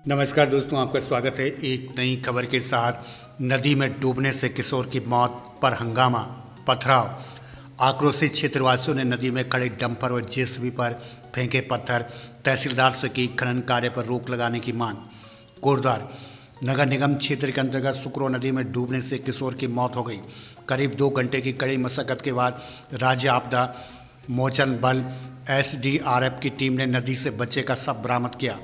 नमस्कार दोस्तों, आपका स्वागत है एक नई खबर के साथ। नदी में डूबने से किशोर की मौत पर हंगामा, पथराव। आक्रोशित क्षेत्रवासियों ने नदी में खड़े डंपर और जेसीबी पर फेंके पत्थर। तहसीलदार से की खनन कार्य पर रोक लगाने की मांग। कोटद्वार नगर निगम क्षेत्र के अंतर्गत सुकरो नदी में डूबने से किशोर की मौत हो गई। करीब 2 घंटे की कड़ी मशक्कत के बाद राज्य आपदा मोचन बल एसडीआरएफ की टीम ने नदी से बच्चे का शव बरामद किया।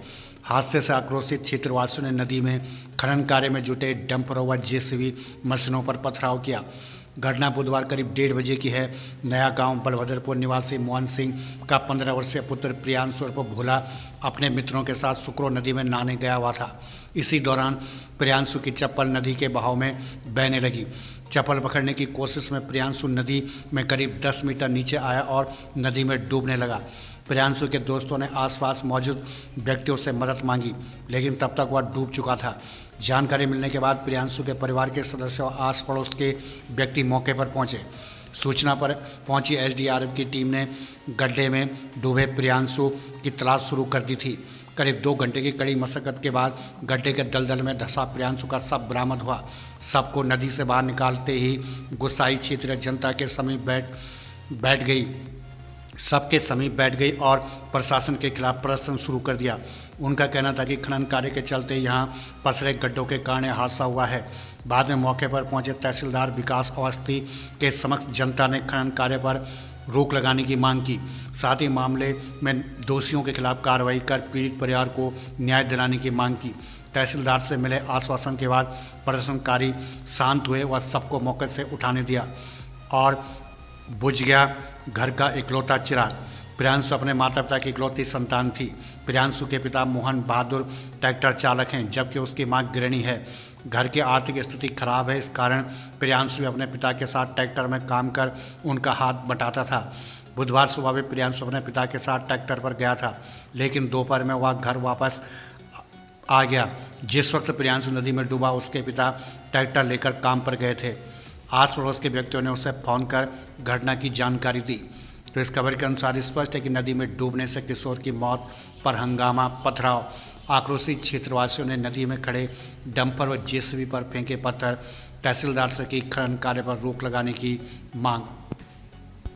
हादसे से आक्रोशित क्षेत्रवासियों ने नदी में खनन कार्य में जुटे डंपरों व जेसीबी मशीनों पर पथराव किया। घटना बुधवार करीब 1:30 बजे की है। नया गांव बलभद्रपुर निवासी मोहन सिंह का 15 वर्षीय पुत्र प्रियांशु उर्फ भोला अपने मित्रों के साथ सुकरो नदी में नहाने गया हुआ था। इसी दौरान प्रियांशु की चप्पल नदी के बहाव में बहने लगी। चप्पल पकड़ने की कोशिश में प्रियांशु नदी में करीब 10 मीटर नीचे आया और नदी में डूबने लगा। प्रियांशु के दोस्तों ने आसपास मौजूद व्यक्तियों से मदद मांगी, लेकिन तब तक वह डूब चुका था। जानकारी मिलने के बाद प्रियांशु के परिवार के सदस्य और आस पड़ोस के व्यक्ति मौके पर पहुंचे। सूचना पर पहुंची एसडीआरएफ की टीम ने गड्ढे में डूबे प्रियांशु की तलाश शुरू कर दी थी। करीब 2 घंटे की कड़ी मशक्कत के बाद गड्ढे के दलदल में धंसा प्रियांशु का शव बरामद हुआ। शव को नदी से बाहर निकालते ही गुस्साई क्षेत्रीय जनता के समीप बैठ गई और प्रशासन के खिलाफ प्रदर्शन शुरू कर दिया। उनका कहना था कि खनन कार्य के चलते यहां पसरे गड्ढों के कारण हादसा हुआ है। बाद में मौके पर पहुंचे तहसीलदार विकास अवस्थी के समक्ष जनता ने खनन कार्य पर रोक लगाने की मांग की। साथ ही मामले में दोषियों के खिलाफ कार्रवाई कर पीड़ित परिवार को न्याय दिलाने की मांग की। तहसीलदार से मिले आश्वासन के बाद प्रदर्शनकारी शांत हुए व सबको मौके से उठाने दिया और बुझ गया घर का इकलौता चिराग। प्रियांशु अपने माता पिता की इकलौती संतान थी। प्रियांशु के पिता मोहन बहादुर ट्रैक्टर चालक हैं, जबकि उसकी मां गृहिणी है। घर की आर्थिक स्थिति खराब है, इस कारण प्रियांशु अपने पिता के साथ ट्रैक्टर में काम कर उनका हाथ बटाता था। बुधवार सुबह भी प्रियांशु अपने पिता के साथ ट्रैक्टर पर गया था, लेकिन दोपहर में वह घर वापस आ गया। जिस वक्त प्रियांशु नदी में डूबा, उसके पिता ट्रैक्टर लेकर काम पर गए थे। आस पड़ोस के व्यक्तियों ने उसे फोन कर घटना की जानकारी दी। तो इस खबर के अनुसार स्पष्ट है कि नदी में डूबने से किशोर की मौत पर हंगामा, पथराव। आक्रोशित क्षेत्रवासियों ने नदी में खड़े डंपर व जेसीबी पर फेंके पत्थर। तहसीलदार से की खनन कार्य पर रोक लगाने की मांग।